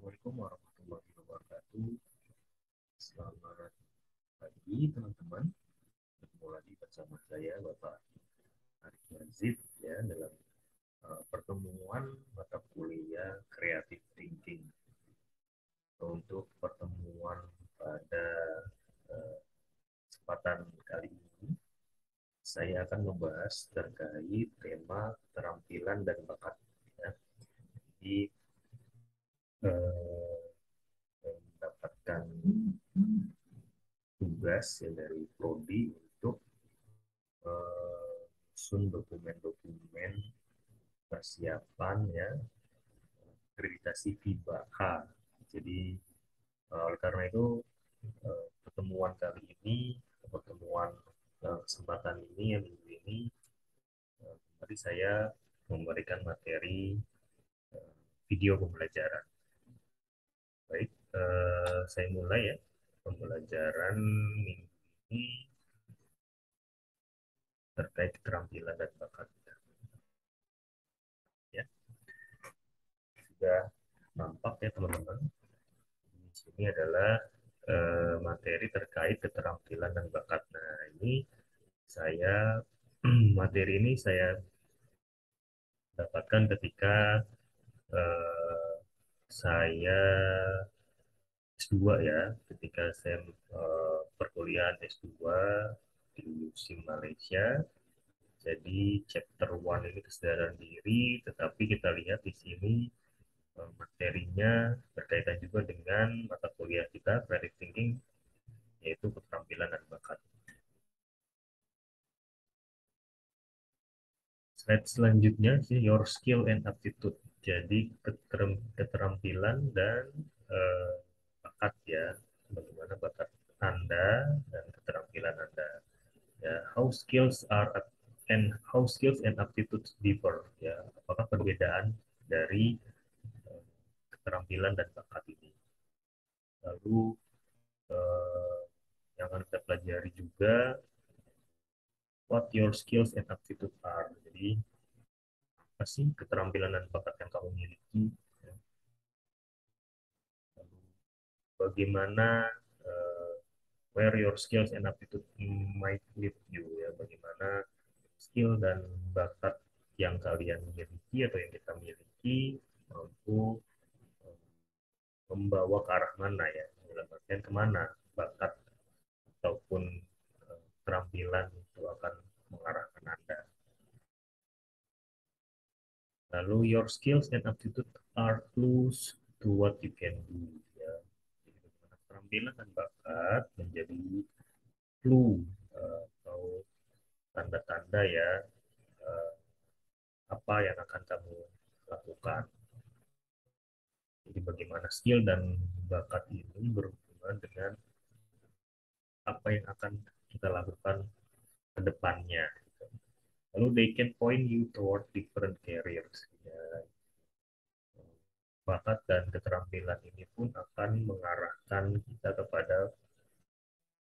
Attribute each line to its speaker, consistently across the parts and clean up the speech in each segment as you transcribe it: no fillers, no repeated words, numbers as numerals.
Speaker 1: Assalamualaikum warahmatullahi wabarakatuh. Selamat pagi teman-teman. Ketemu lagi bersama saya Bapak Arif Yazid ya dalam pertemuan mata kuliah Creative Thinking. Untuk pertemuan pada uh, kesempatan kali ini, saya akan membahas terkait tema keterampilan dan bakat. Ya. Jadi uh, mendapatkan tugas ya, dari prodi untuk susun dokumen-dokumen persiapan ya akreditasi FIBA H. Jadi oleh karena itu pertemuan kali ini, pertemuan kesempatan ini yang minggu ini, tadi saya memberikan materi video pembelajaran. Baik, saya mulai ya pembelajaran minggu ini terkait keterampilan dan bakat. Ya, sudah nampak ya teman-teman. Di sini adalah materi terkait keterampilan dan bakat. Nah, ini saya materi ini saya dapatkan ketika eh, saya S2 ya, ketika saya perkuliahan S2 di USIM Malaysia. Jadi chapter 1 ini kesadaran diri, tetapi kita lihat di sini materinya berkaitan juga dengan mata kuliah kita, creative thinking, yaitu keterampilan dan bakat. Slide selanjutnya sih your skill and aptitude. Jadi keterampilan dan eh, bakat ya, bagaimana bakat Anda dan keterampilan Anda. Ya, how skills and aptitudes differ. Ya, apakah perbedaan dari eh, keterampilan dan bakat ini. Lalu eh, yang akan kita pelajari juga what your skills and aptitude are. Jadi apa sih keterampilan dan bakat yang kamu miliki? Ya. Lalu bagaimana uh, where your skills and aptitude might lead you ya, bagaimana skill dan bakat yang kalian miliki atau yang kita miliki mampu uh, membawa ke arah mana ya, dalam artian kemana bakat ataupun keterampilan itu akan mengarahkan Anda. Lalu your skills and aptitude are clues to what you can do ya. Jadi keterampilan dan bakat menjadi clue atau tanda-tanda ya apa yang akan kamu lakukan. Jadi bagaimana skill dan bakat ini berhubungan dengan apa yang akan kita lakukan ke depannya. Lalu they can point you toward different careers. Ya. Bakat dan keterampilan ini pun akan mengarahkan kita kepada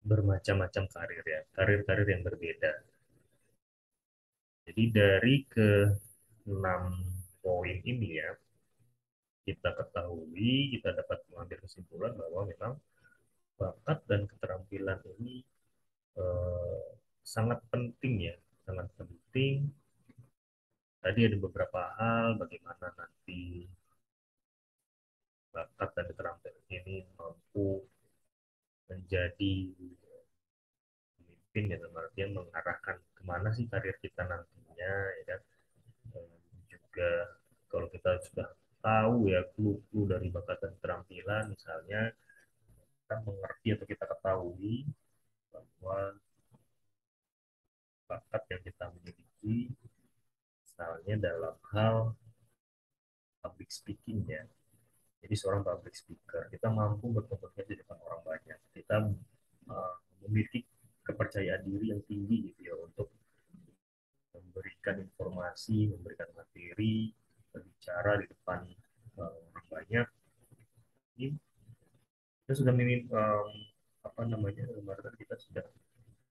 Speaker 1: bermacam-macam karir ya, karir-karir yang berbeda. Jadi dari ke 6 poin ini ya, kita ketahui, kita dapat mengambil kesimpulan bahwa memang bakat dan keterampilan ini eh, sangat penting ya, sangat penting. Tadi ada beberapa hal bagaimana nanti bakat dan keterampilan ini mampu menjadi pemimpin ya, dalam artian mengarahkan kemana sih karir kita nantinya ya kan. Juga kalau kita sudah tahu ya clue-clue dari bakat dan keterampilan, misalnya kita mengerti atau kita ketahui bahwa bakat yang kita miliki misalnya dalam hal public speaking ya. Jadi seorang public speaker, kita mampu berkomunikasi di depan orang banyak. Kita memiliki kepercayaan diri yang tinggi gitu ya untuk memberikan informasi, memberikan materi, berbicara di depan orang banyak. Ini kita sudah minim apa namanya, kemarin kita sudah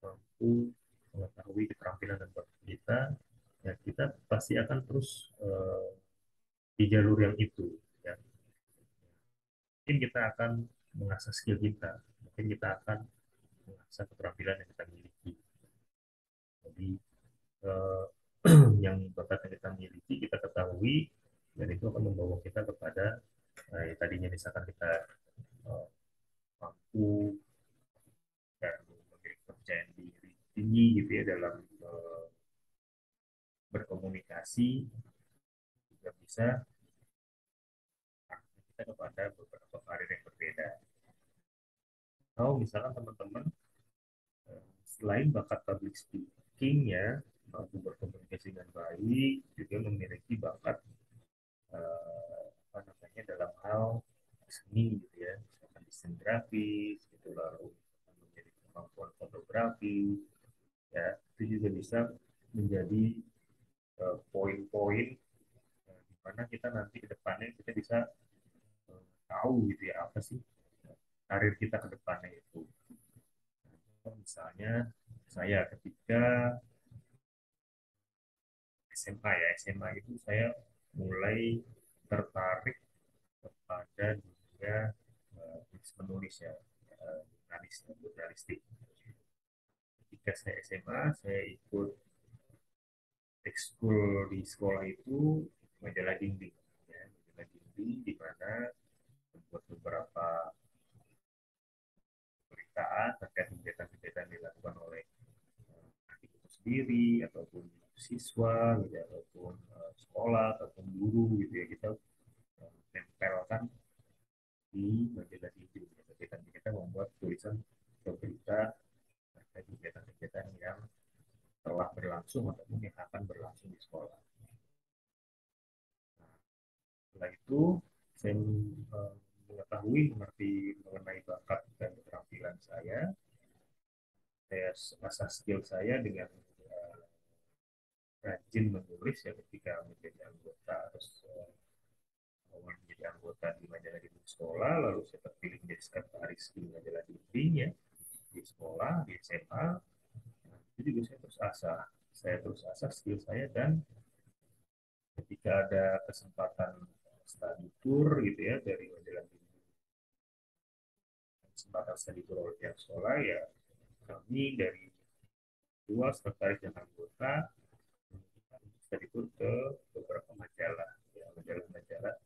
Speaker 1: mampu mengetahui keterampilan dan bakat kita, ya kita pasti akan terus di jalur yang itu ya. mungkin kita akan mengasah skill kita, mungkin kita akan mengasah keterampilan yang kita miliki. Jadi eh, yang bakat yang kita miliki kita ketahui, dan itu akan membawa kita kepada tadinya misalkan kita eh, mampu dan memiliki kepercayaan diri tinggi gitu ya dalam berkomunikasi, juga bisa kita kepada beberapa karir yang berbeda. Atau misalkan teman-teman selain bakat public speaking ya, mampu berkomunikasi dengan baik, juga memiliki bakat apa namanya dalam hal seni gitu ya, misalkan desain grafis gitu, lalu menjadi kemampuan fotografi ya, itu juga bisa menjadi poin-poin di mana kita nanti ke depannya kita bisa tahu gitu ya apa sih karir kita ke depannya itu. Misalnya saya ketika SMA ya, SMA itu saya mulai tertarik kepada dunia menulis ya, jurnalistik. Ketika saya SMA, saya ikut ekskul di sekolah itu majalah dinding, ya, majalah dinding di mana membuat beberapa pemberitaan terkait kegiatan-kegiatan yang dilakukan oleh adik itu sendiri ataupun siswa gitu ya, ataupun sekolah ataupun guru gitu ya, kita tempelkan di majalah dinding ya. Kita membuat tulisan atau berita terkait kegiatan-kegiatan yang telah berlangsung ataupun yang akan berlangsung di sekolah. Nah, setelah itu saya mengetahui mengerti mengenai bakat dan keterampilan saya asah skill saya dengan rajin menulis ya ketika menjadi anggota, terus menjadi anggota di majalah dinding sekolah, lalu saya terpilih menjadi sekretaris di majalah dinding ya di sekolah di SMA. Nah, itu juga saya terus asah skill saya, dan ketika ada kesempatan study tour gitu ya dari majalah dinding, kesempatan study tour oleh pihak sekolah ya, kami dari dua sekretaris dan anggota study tour ke beberapa majalah ya, majalah-majalah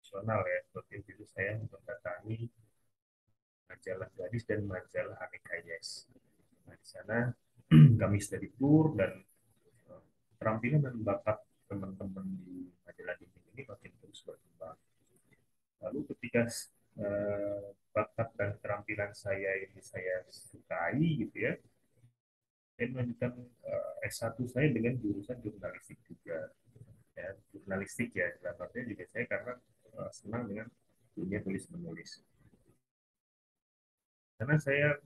Speaker 1: nasional ya, seperti itu saya mendatangi majalah Gadis dan majalah Aneka Yes. Nah, di sana kami study tour, dan keterampilan dan bakat teman-teman di majalah dinding ini makin terus berkembang. Lalu ketika bakat dan keterampilan saya ini saya sukai gitu ya, saya melanjutkan S1 saya dengan jurusan jurnalistik juga ya, jurnalistik ya dalam artinya juga saya karena senang dengan dunia tulis menulis, karena saya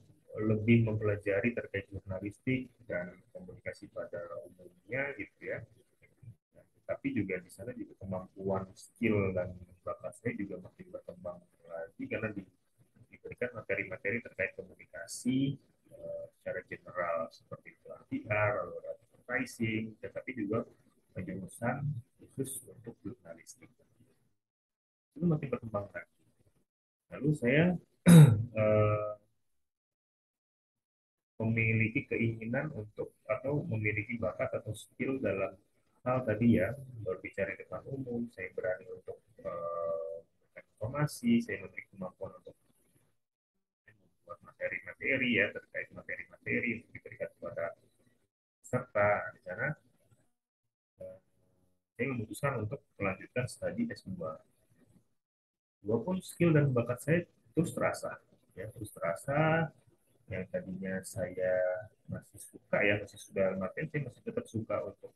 Speaker 1: lebih mempelajari terkait jurnalistik dan komunikasi pada umumnya gitu ya. Tapi juga di sana juga kemampuan skill dan bakat saya juga makin berkembang lagi, karena diberikan materi-materi terkait komunikasi secara general seperti itu PR, lalu advertising, tetapi juga penjurusan khusus untuk jurnalistik itu makin berkembang lagi. Lalu saya eh, memiliki keinginan untuk atau memiliki bakat atau skill dalam hal tadi ya, berbicara di depan umum, saya berani untuk informasi, saya memiliki kemampuan untuk membuat materi-materi ya, terkait materi-materi yang diberikan kepada peserta di sana. eh, saya memutuskan untuk melanjutkan studi S2. Walaupun skill dan bakat saya terus terasa, ya terus terasa, yang tadinya saya masih suka ya, masih sudah materi, saya masih tetap suka untuk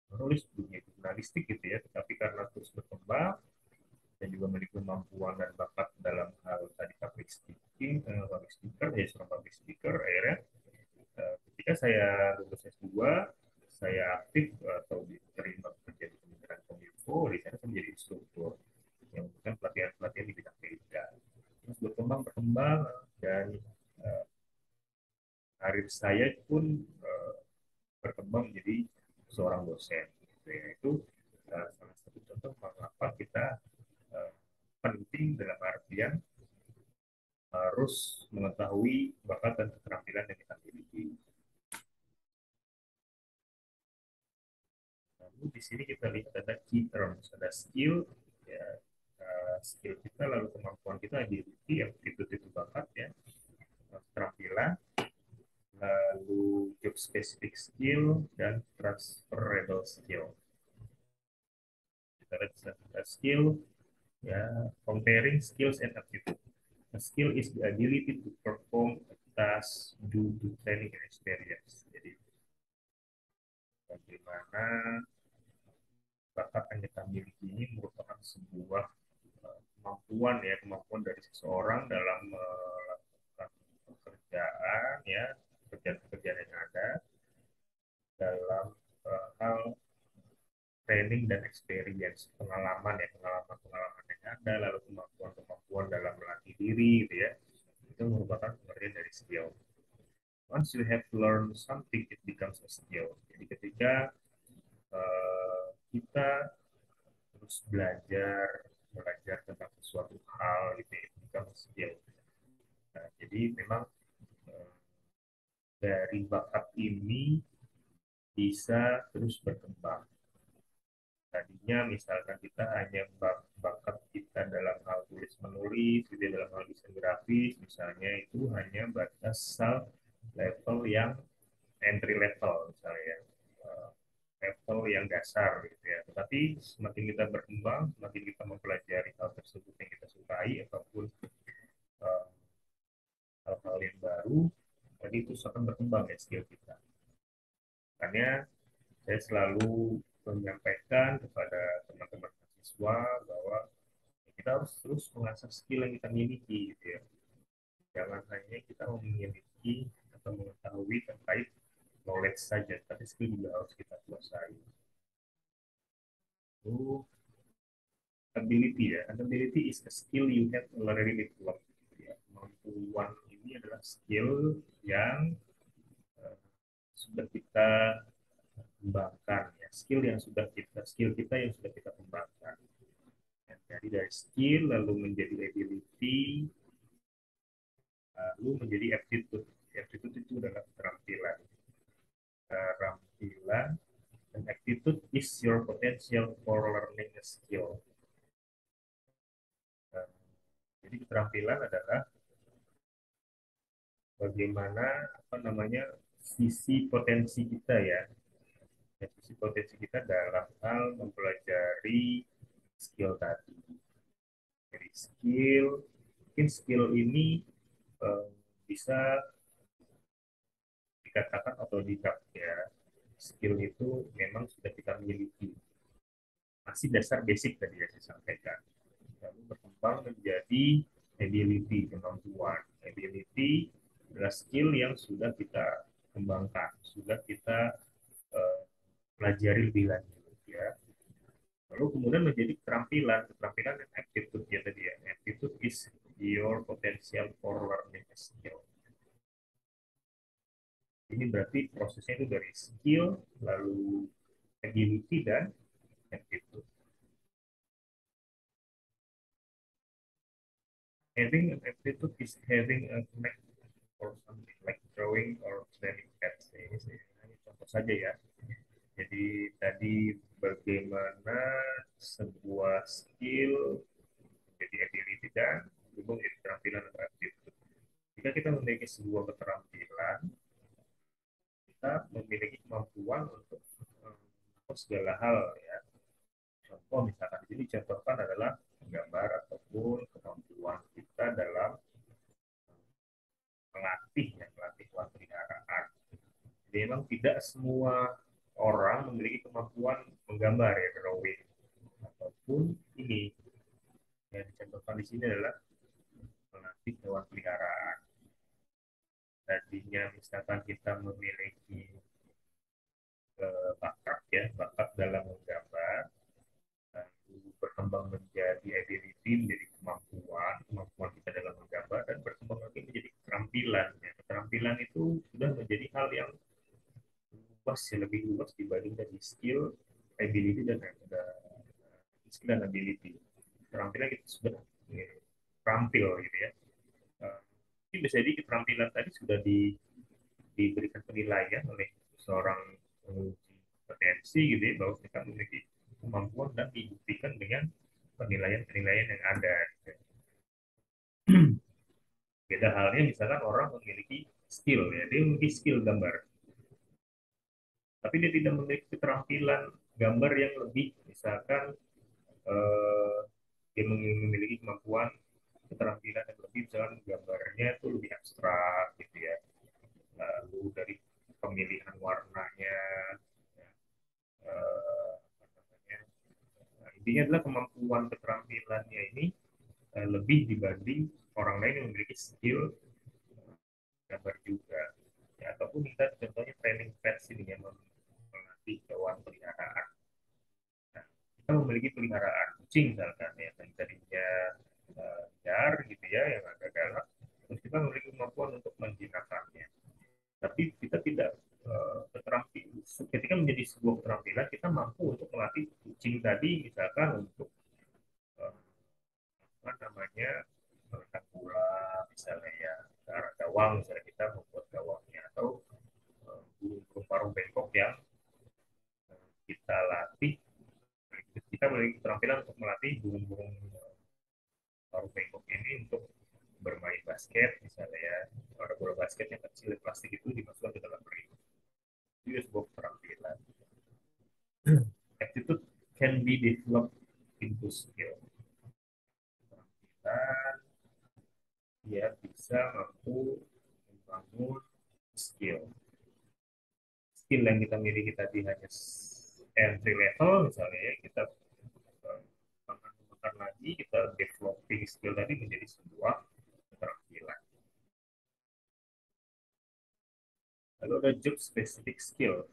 Speaker 1: menulis dunia jurnalistik gitu ya, tetapi karena terus berkembang dan juga memiliki kemampuan dan bakat dalam hal tadi public speaking, public speaker ya, seorang public speaker, akhirnya ketika saya lulus S2 saya aktif atau diterima bekerja di Kementerian Kominfo. Di sana saya menjadi instruktur yang memberikan pelatihan-pelatihan di bidang media, terus berkembang berkembang, dan uh, karir saya pun uh, berkembang menjadi seorang dosen gitu ya. Itu salah satu contoh mengapa kita uh, penting kalian harus mengetahui bakat dan keterampilan yang kita miliki. Lalu di sini kita lihat ada key terms, ada skill, ya, skill kita, lalu kemampuan kita, ability, aptitude itu bakat ya, keterampilan, lalu job specific skill dan transferable skill. Kita lihat skill, ya, comparing skills and aptitude. A skill is the ability to perform a task due to training and experience. Jadi bagaimana bakat yang kita miliki ini merupakan sebuah kemampuan ya, kemampuan dari seseorang dalam melakukan pekerjaan ya, pekerjaan-pekerjaan yang ada dalam hal training dan experience, pengalaman ya, pengalaman yang ada, lalu kemampuan dalam melatih diri gitu ya, itu merupakan pengertian dari skill. Once you have learned something, it becomes a skill. Jadi ketika kita terus belajar tentang sesuatu hal gitu ya, it becomes a skill. Nah, jadi memang uh, dari bakat ini bisa terus berkembang. Tadinya misalkan kita hanya bakat kita dalam hal tulis menulis, gitu, dalam hal desain grafis, misalnya itu hanya batas level yang entry level, misalnya level yang dasar, gitu ya. Tetapi semakin kita berkembang, semakin kita mempelajari hal tersebut yang kita sukai, ataupun uh, hal-hal yang baru, jadi itu akan berkembang ya skill kita. Makanya saya selalu menyampaikan kepada teman-teman mahasiswa bahwa kita harus terus mengasah skill yang kita miliki gitu ya. Jangan hanya kita memiliki atau mengetahui terkait knowledge saja, tapi skill juga harus kita kuasai. Itu ability ya. Ability is a skill you have already developed. Ya. Kemampuan ini adalah skill yang uh, sudah kita kembangkan ya. Skill kita yang sudah kita kembangkan. Ya, jadi dari skill lalu menjadi ability, lalu menjadi aptitude. Aptitude itu adalah keterampilan. Keterampilan dan aptitude is your potential for learning a skill. Nah, jadi keterampilan adalah bagaimana apa namanya sisi potensi kita ya. Sisi potensi kita dalam hal mempelajari skill tadi. Jadi mungkin skill ini eh, bisa dikatakan otodidak ya. Skill itu memang sudah kita miliki. Masih dasar basic tadi yang saya sampaikan. Lalu berkembang menjadi ability, kemampuan. Ability adalah skill yang sudah kita kembangkan, sudah kita uh, pelajari lebih lanjut ya. Lalu kemudian menjadi keterampilan, keterampilan dan aptitude ya tadi ya. Aptitude is your potential for learning a skill. Ini berarti prosesnya itu dari skill, lalu ability dan aptitude. Having an aptitude is having a knack or something like drawing or planning cats. Ini contoh saja ya. Jadi tadi bagaimana sebuah skill menjadi ability dan berhubung menjadi keterampilan atau aptitude. Jika kita memiliki sebuah keterampilan, kita memiliki kemampuan untuk segala hal ya. Contoh misalkan di sini contohkan adalah menggambar ataupun kemampuan kita dalam melatih hewan peliharaan. Jadi memang tidak semua orang memiliki kemampuan menggambar ya, drawing ataupun ini yang dicontohkan di sini adalah melatih hewan peliharaan. Tadinya misalkan kita memiliki bakat ya, bakat dalam menggambar, lalu berkembang menjadi ability, menjadi kemampuan kita dalam menggambar, dan berkembang lagi menjadi keterampilan. Ya. Keterampilan itu sudah menjadi hal yang luas, ya, lebih luas dibanding dari skill, ability dan ability. Keterampilan kita sudah ya, terampil gitu ya. Eh, Ini bisa jadi keterampilan tadi sudah diberikan penilaian oleh seorang penguji potensi gitu ya, bahwa kita memiliki kemampuan dan dibuktikan dengan penilaian-penilaian yang ada. Gitu. Beda halnya misalkan orang memiliki skill ya, dia memiliki skill gambar, tapi dia tidak memiliki keterampilan gambar yang lebih, misalkan eh, dia memiliki kemampuan keterampilan yang lebih, misalkan gambarnya itu lebih abstrak gitu ya, lalu dari pemilihan warnanya ya, apa namanya, nah, intinya adalah kemampuan keterampilannya ini lebih dibanding orang lain yang memiliki skill gambar juga ya, ataupun kita contohnya training pets ini yang melatih hewan peliharaan. Nah, kita memiliki peliharaan kucing misalkan ya, yang tadinya liar gitu ya, yang agak galak, terus kita memiliki kemampuan untuk menjinakkannya, tapi kita tidak keterampilan ketika menjadi sebuah keterampilan kita mampu untuk melatih kucing tadi misalkan untuk eh, apa namanya, meletak bola misalnya ya, ke arah gawang misalnya, kita membuat gawangnya, atau burung paruh bengkok yang kita latih, kita memiliki keterampilan untuk melatih burung-burung paruh bengkok ini untuk bermain basket misalnya ya, ada bola basket yang kecil plastik itu dimasukkan ke dalam ring, itu sebuah keterampilan. Attitude can be developed into skill. Keterampilan dia bisa mampu membangun skill. Skill yang kita miliki tadi hanya entry level misalnya ya, kita mengembangkan lagi, kita developing skill tadi menjadi sebuah keterampilan. Lalu ada job specific skill.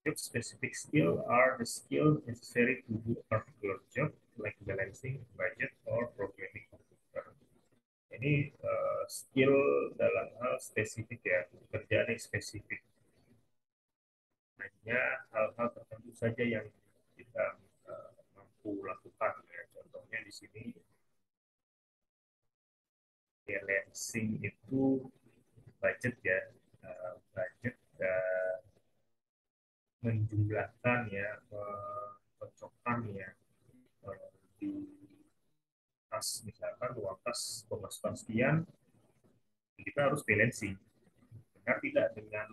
Speaker 1: Job specific skill are the skills necessary to do a particular job like balancing budget or programming computer. Ini skill dalam hal spesifik ya, pekerjaan yang spesifik. Hanya hal-hal tertentu saja yang kita mampu lakukan. Ya. Contohnya di sini balancing itu budget ya, budget menjumlahkan ya, mencocokkan ya, di kas misalkan uang kas pemasukan sekian, kita harus balancing benar tidak dengan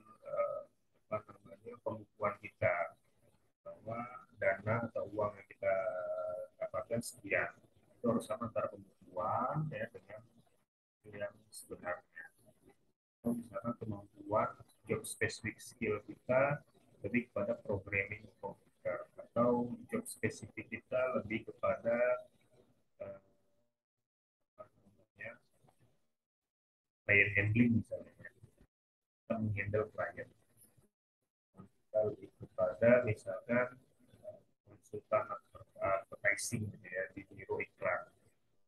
Speaker 1: apa namanya, pembukuan kita, bahwa dana atau uang yang kita dapatkan sekian, itu harus sama antara pembukuan ya dengan yang sebenarnya. Atau misalkan kemampuan job specific skill kita lebih kepada programming komputer, atau job spesifik kita lebih kepada uh, apa namanya, client handling misalnya, kita menghandle klien, kita lebih kepada misalkan konsultan advertising gitu ya, di biro iklan,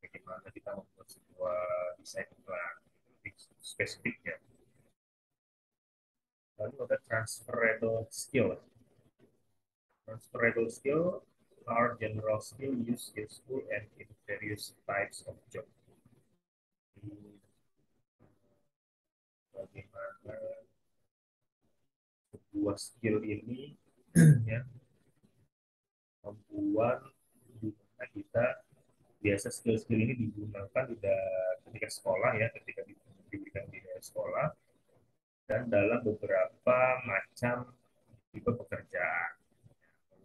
Speaker 1: bagaimana kita membuat sebuah desain iklan, lebih spesifik ya. Lalu ada transferable skill. Transferable skill are general skill used in school and in various types of job. Bagaimana sebuah skill ini ya membuat dimana kita biasa skill-skill ini digunakan ketika sekolah ya, ketika diberikan di sekolah dan dalam beberapa macam tipe pekerjaan.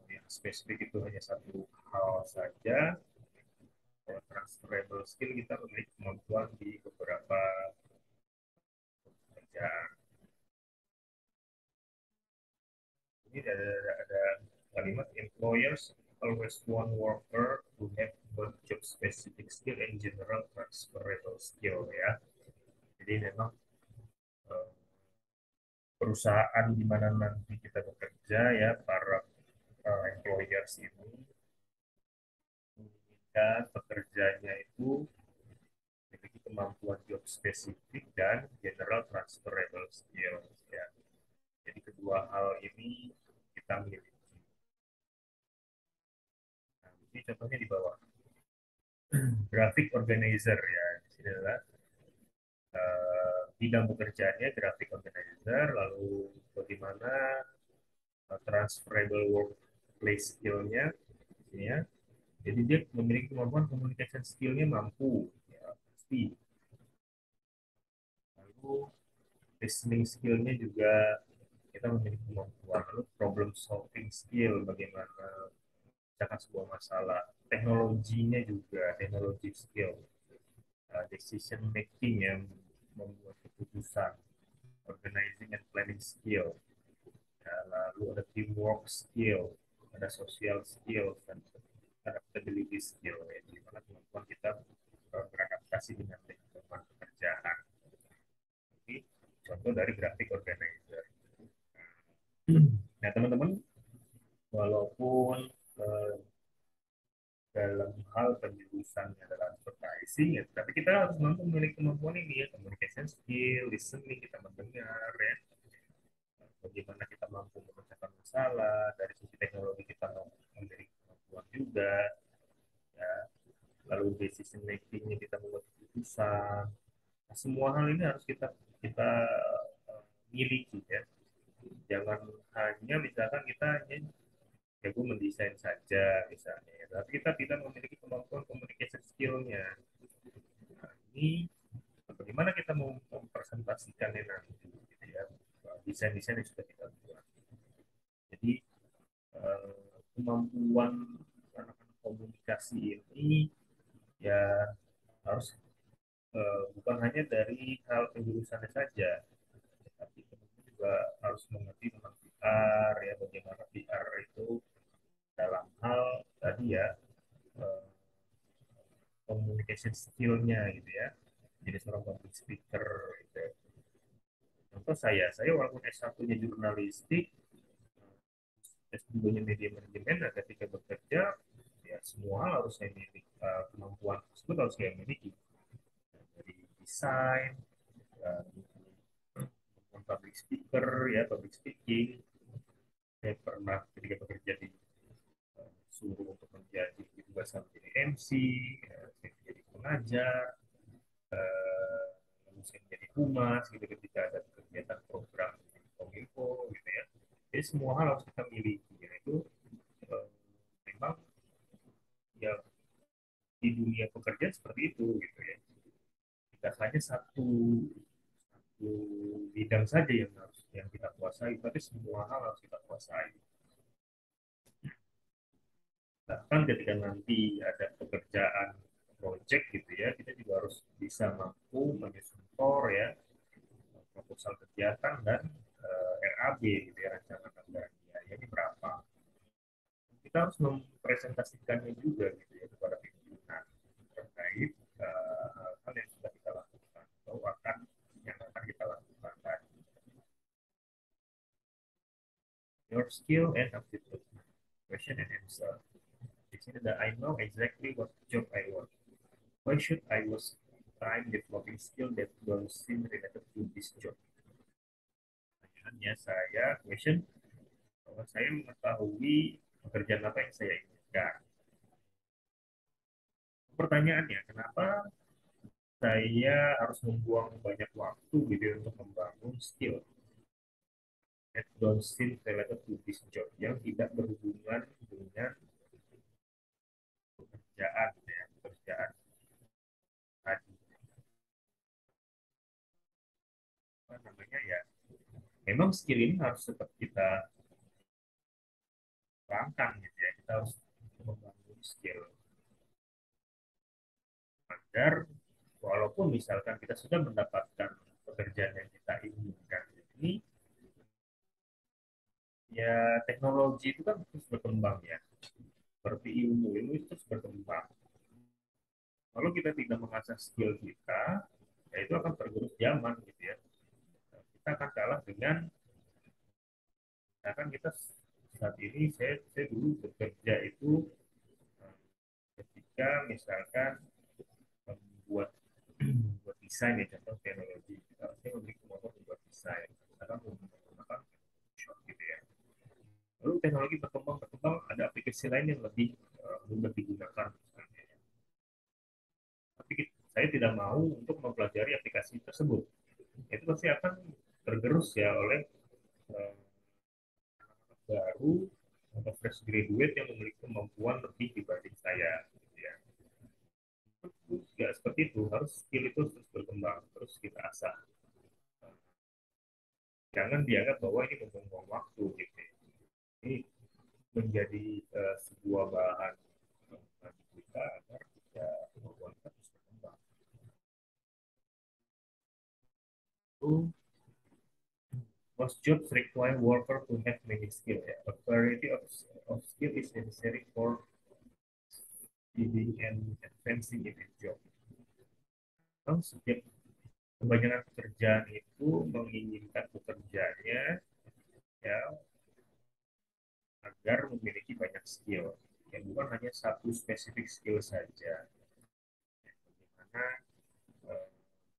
Speaker 1: Yang spesifik itu hanya satu hal saja. Kalau transferable skill kita memiliki kemampuan di beberapa pekerjaan. Ini ada kalimat employers always want worker who have both job specific skill and general transferable skill ya. Jadi memang eh, perusahaan di mana nanti kita bekerja ya, para employers ini menginginkan pekerjanya itu memiliki kemampuan job spesifik dan general transferable skills ya. Jadi kedua hal ini kita miliki. Nah, ini contohnya di bawah. graphic organizer ya. Di sini adalah bidang pekerjaannya graphic organizer, lalu bagaimana transferable workplace skill-nya ya. Jadi dia memiliki kemampuan communication skill-nya mampu ya, pasti. Lalu listening skill-nya juga kita memiliki kemampuan. Lalu problem solving skill, bagaimana menciptakan sebuah masalah. Teknologinya juga, teknologi skill, decision making yang membuat keputusan, organizing and planning skill. Ya, lalu ada teamwork skill, ada social skill, dan adaptability skill, ya, di mana kemampuan kita beradaptasi dengan lingkungan pekerjaan. Ini contoh dari graphic organizer. Nah, teman-teman, walaupun eh, dalam hal penjurusannya adalah advertising, ya, tapi kita harus mampu memiliki kemampuan ini ya, communication skill, listening, kita mendengar, ya, bagaimana kita mampu memecahkan masalah, dari sisi teknologi kita memiliki kemampuan juga, ya, lalu decision makingnya kita membuat keputusan. Nah, semua hal ini harus kita miliki ya. Jangan hanya misalkan kita hanya jago mendesain saja misalnya, ya. Tapi kita tidak memiliki kemampuan communication skill-nya. Nah, ini bagaimana kita mau mempresentasikannya nanti, gitu ya. Desain-desain yang sudah kita buat. Jadi kemampuan anak-anak komunikasi ini ya harus bukan hanya dari hal penjurusannya saja, tapi kemudian juga harus mengerti tentang PR ya, bagaimana PR itu dalam hal tadi ya, eh, communication skill-nya gitu ya. Jadi seorang public speaker gitu ya. Contoh saya walaupun S1-nya jurnalistik, S2-nya media manajemen, nah ketika bekerja ya semua hal harus saya miliki, kemampuan tersebut harus saya miliki, dari desain, uh, public speaker ya, public speaking. Saya pernah ketika bekerja di suruh untuk menjadi juga sama menjadi MC, saya menjadi pengajar, eh, lalu saya menjadi humas gitu ketika ada kegiatan program di Kominfo gitu ya. Jadi semua hal harus kita miliki. Ya. Itu eh, memang ya di dunia pekerjaan seperti itu gitu ya. Tidak hanya satu bidang saja yang kita kuasai, tapi semua hal harus kita kuasai. Bahkan ketika nanti ada pekerjaan project gitu ya, kita juga harus bisa mampu menyusun core ya, proposal kegiatan dan RAB gitu ya, rancangan anggaran biayanya berapa. Kita harus mempresentasikannya juga gitu ya kepada pimpinan terkait hal yang sudah kita lakukan atau yang akan kita lakukan tadi. Your skill and aptitude, question and answer. Di sini ada I know exactly what job I want. Why should I waste time developing skill that don't seem related to this job? Pertanyaannya saya question bahwa saya mengetahui pekerjaan apa yang saya inginkan. Pertanyaannya, kenapa saya harus membuang banyak waktu gitu ya untuk membangun skill that don't seem related to this job yang tidak berhubungan dengan pekerjaan ya, pekerjaan tadi apa namanya ya. Memang skill ini harus tetap kita terangkan gitu ya. Kita harus membangun skill agar walaupun misalkan kita sudah mendapatkan pekerjaan yang kita inginkan ini, ya teknologi itu kan terus berkembang ya, seperti ilmu itu terus berkembang. Kalau kita tidak mengasah skill kita, ya itu akan tergerus zaman gitu ya. Kita akan kalah dengan, misalkan kita saat ini, saya dulu bekerja itu ketika misalkan membuat membuat desain ya, contoh teknologi, saya memiliki kemampuan membuat desain, misalkan menggunakan Photoshop gitu ya. Lalu teknologi berkembang berkembang, ada aplikasi lain yang lebih mudah digunakan misalnya. saya tidak mau untuk mempelajari aplikasi tersebut. Itu pasti akan tergerus ya oleh eh, baru atau fresh graduate yang memiliki kemampuan lebih dibanding saya. Gitu ya. Tidak seperti itu, harus skill itu terus berkembang, terus kita asah. Jangan dianggap bahwa ini membuang waktu gitu. Ini menjadi sebuah bahan bagi kita agar kita kemampuan kita terus berkembang. Itu most jobs require worker to have many skills. Ya. A variety of skill is necessary for leading and advancing in a job. Kalau setiap kebanyakan pekerjaan itu menginginkan pekerjaannya ya agar memiliki banyak skill. Ya bukan hanya satu spesifik skill saja. Karena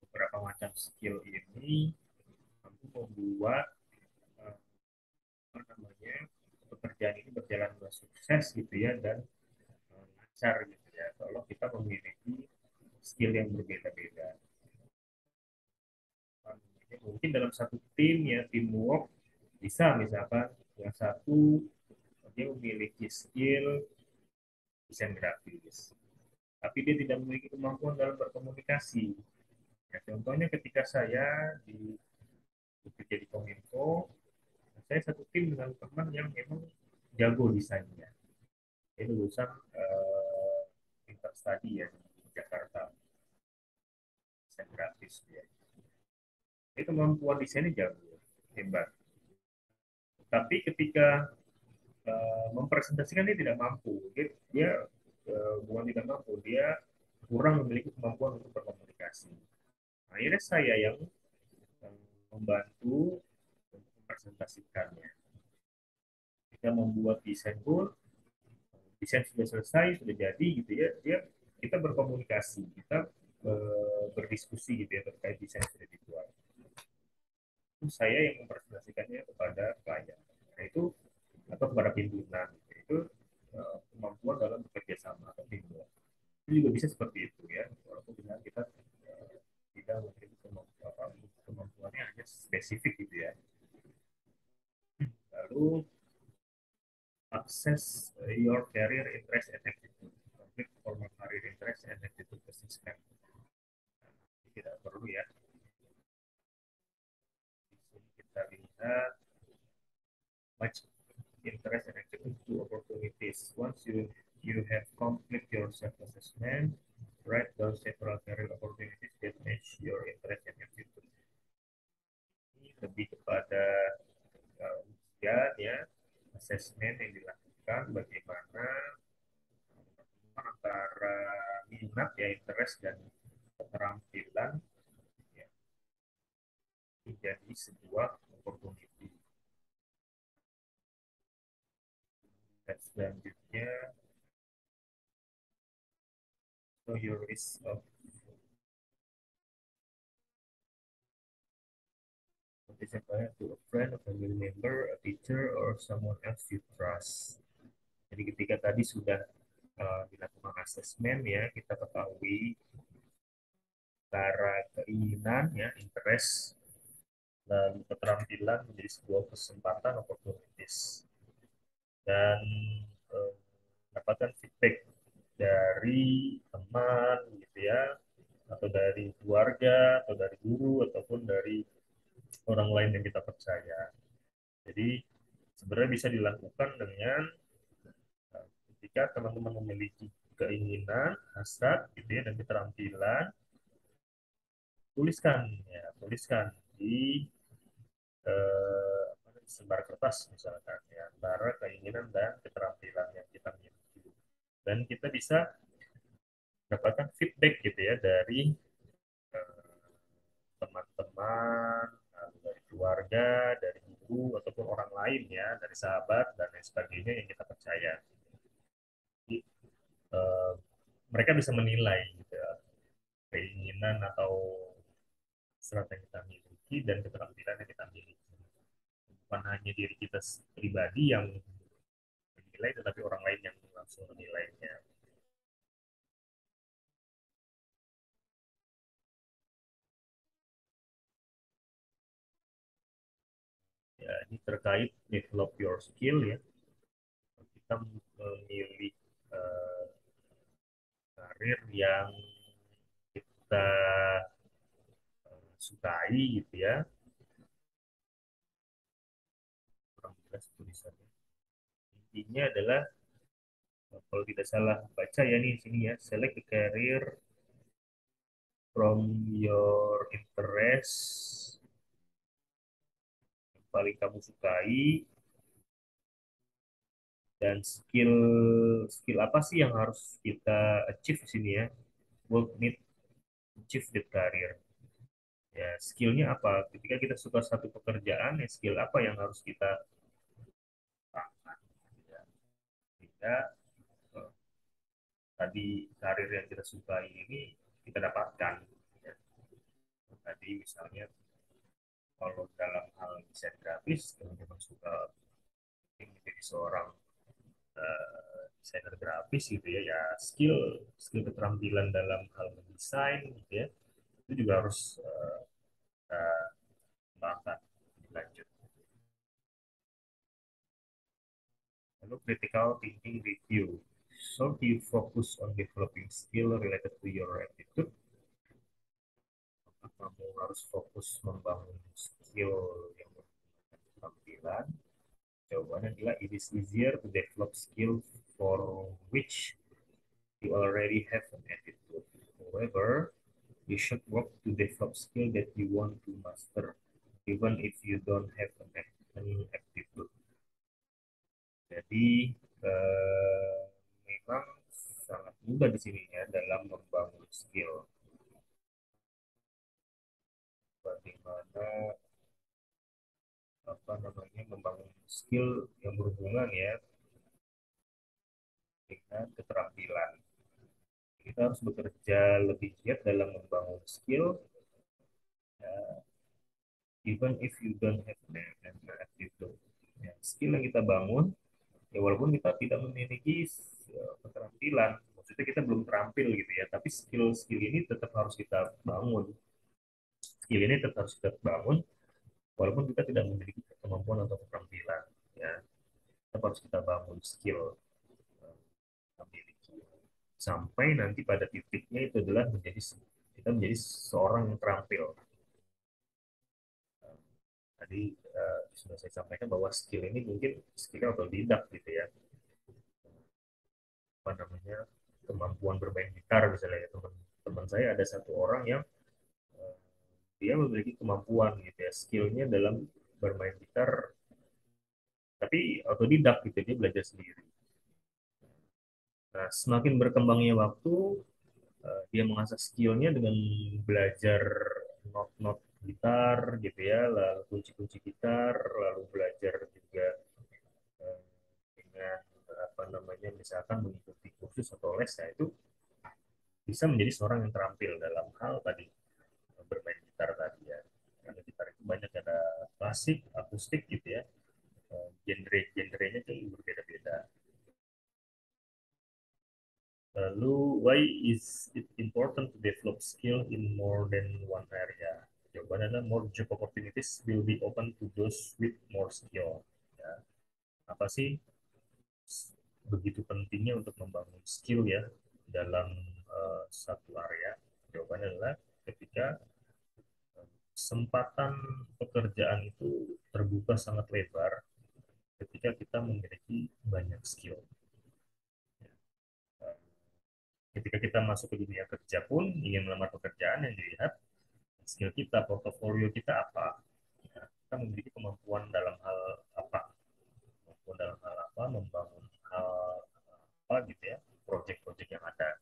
Speaker 1: beberapa macam skill ini mampu membuat eh, apa namanya pekerjaan ini berjalan dengan sukses gitu ya dan lancar gitu ya. Kalau kita memiliki skill yang berbeda-beda. Mungkin dalam satu tim ya teamwork bisa misalkan yang satu dia memiliki skill desain grafis, tapi dia tidak memiliki kemampuan dalam berkomunikasi. Ya, contohnya ketika saya bekerja di Kominfo, saya satu tim dengan teman yang memang jago desainnya. Ini lulusan interstudy ya di Jakarta, desain grafis ya. Itu kemampuan desainnya jago, hebat. Tapi ketika mempresentasikan dia tidak mampu, dia bukan tidak mampu, dia kurang memiliki kemampuan untuk berkomunikasi. Nah, akhirnya saya yang membantu untuk mempresentasikannya. Kita membuat desain pun, desain sudah selesai, sudah jadi gitu ya. Kita berkomunikasi, kita berdiskusi gitu ya terkait desain yang sudah dibuat. Itu saya yang mempresentasikannya kepada klien. Nah, itu atau kepada pimpinan. Itu kemampuan dalam bekerja sama atau teamwork. Itu juga bisa seperti itu ya. Walaupun kita tidak memiliki kemampuannya hanya spesifik gitu ya. Lalu access your career interest and aptitude. Complete formal career interest and aptitude assessment. Tidak perlu ya. Di sini kita lihat much interest and aptitude to opportunities. Once you have complete your self assessment, write down several career opportunities that match your interest and aptitude. Ini lebih kepada ujian ya, assessment yang dilakukan bagaimana antara minat ya interest dan keterampilan ya, menjadi sebuah opportunity. Dan selanjutnya, so your risk of participant to a friend, a family member, a teacher, or someone else you trust. Jadi ketika tadi sudah dilakukan asesmen ya, kita ketahui cara keinginan ya, interest dan keterampilan menjadi sebuah kesempatan opportunities dan mendapatkan feedback dari teman gitu ya atau dari keluarga atau dari guru ataupun dari orang lain yang kita percaya. Jadi sebenarnya bisa dilakukan dengan ketika teman-teman memiliki keinginan, hasrat gitu ya dan keterampilan, tuliskan ya, tuliskan di eh, selembar kertas misalkan ya, antara keinginan dan keterampilan yang kita miliki. Dan kita bisa dapatkan feedback gitu ya dari teman-teman, dari keluarga, dari guru ataupun orang lain ya, dari sahabat dan lain sebagainya yang kita percaya. Jadi, eh, mereka bisa menilai gitu ya, keinginan atau serat yang kita miliki dan keterampilan yang kita miliki. Bukan hanya diri kita pribadi yang menilai, tetapi orang lain yang langsung menilainya. terkait develop your skill ya, kita memilih eh, karir yang kita sukai gitu ya. Kurang jelas tulisannya. Intinya adalah kalau tidak salah baca ya nih sini ya, select a career from your interest yang paling kamu sukai, dan skill skill apa sih yang harus kita achieve di sini ya, work need achieve the career ya, skillnya apa ketika kita suka satu pekerjaan ya, skill apa yang harus kita lakukan ya. Sehingga eh, tadi karir yang kita sukai ini kita dapatkan ya. Tadi misalnya kalau dalam hal desain grafis teman-teman suka menjadi seorang desainer grafis gitu ya, ya skill skill keterampilan dalam hal mendesain gitu ya, itu juga harus kita kembangkan lanjut. Lalu critical thinking review. So do you focus on developing skill related to your attitude? Apakah kamu harus fokus membangun skill yang berhubungan dengan keterampilan? Jawabannya adalah it is easier to develop skill for which you already have an attitude. However, you should work to develop skill that you want to master, even if you don't have an attitude. Jadi eh, memang sangat mudah di sini ya dalam membangun skill. Bagaimana apa namanya membangun skill yang berhubungan ya dengan keterampilan. Kita harus bekerja lebih giat dalam membangun skill, ya, even if you don't have an attitude. Ya, skill yang kita bangun, ya walaupun kita tidak memiliki keterampilan, maksudnya kita belum terampil gitu ya, tapi skill-skill ini tetap harus kita bangun. Skill ini tetap harus kita bangun, walaupun kita tidak memiliki kemampuan atau keterampilan. Ya, tetap harus kita bangun skill yang kita miliki. Sampai nanti pada titiknya itu adalah menjadi kita menjadi seorang yang terampil. Tadi sudah saya sampaikan bahwa skill ini mungkin skill otodidak gitu ya, apa namanya kemampuan bermain gitar misalnya ya. Teman saya ada satu orang yang eh, dia memiliki kemampuan gitu ya, skillnya dalam bermain gitar, tapi otodidak gitu, dia belajar sendiri. Nah, semakin berkembangnya waktu, dia mengasah skillnya dengan belajar not-not gitar gitu ya, lalu kunci-kunci gitar, lalu belajar juga eh, dengan apa namanya misalkan mengikuti kursus atau les, ya itu bisa menjadi seorang yang terampil dalam hal tadi bermain gitar tadi ya. Karena gitar itu banyak, ada klasik, akustik gitu ya. Genre-genrenya itu berbeda-beda. Lalu, why is it important to develop skill in more than one area? Jawabannya adalah more job opportunities will be open to those with more skill. Ya, apa sih begitu pentingnya untuk membangun skill ya dalam satu area? Jawabannya adalah ketika kesempatan pekerjaan itu terbuka sangat lebar ketika kita memiliki banyak skill. Ketika kita masuk ke dunia kerja pun, ingin melamar pekerjaan, yang dilihat skill kita, portofolio kita apa. Ya, kita memiliki kemampuan dalam hal apa, kemampuan dalam hal apa, membangun hal apa gitu ya, proyek-proyek yang ada.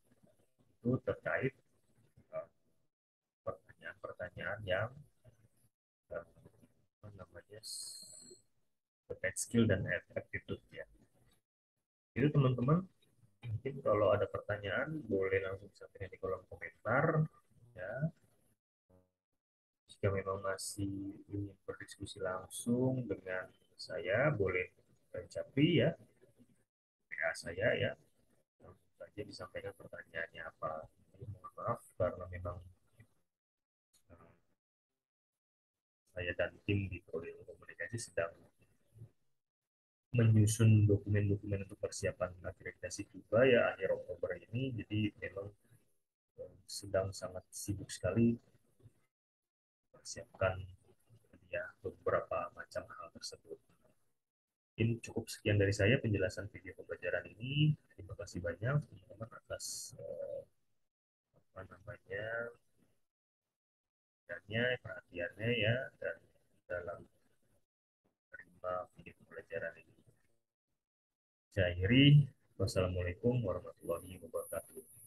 Speaker 1: Itu terkait pertanyaan-pertanyaan yang apa namanya terkait skill dan attitude ya. Itu teman-teman, mungkin kalau ada pertanyaan boleh langsung sampaikan di kolom komentar ya. Jika memang masih ingin berdiskusi langsung dengan saya, boleh capri ya, WA saya ya. Langsung saja disampaikan pertanyaannya apa. Jadi, mohon maaf karena memang eh, saya dan tim di Prodi Ilmu Komunikasi sedang menyusun dokumen-dokumen untuk persiapan akreditasi FIBA ya akhir Oktober ini. Jadi memang sedang sangat sibuk sekali persiapkan ya beberapa macam hal tersebut. Mungkin cukup sekian dari saya penjelasan video pembelajaran ini. Terima kasih banyak teman-teman atas apa namanya perhatiannya ya dan dalam menerima video pembelajaran ini. Saya akhiri. Wassalamualaikum warahmatullahi wabarakatuh.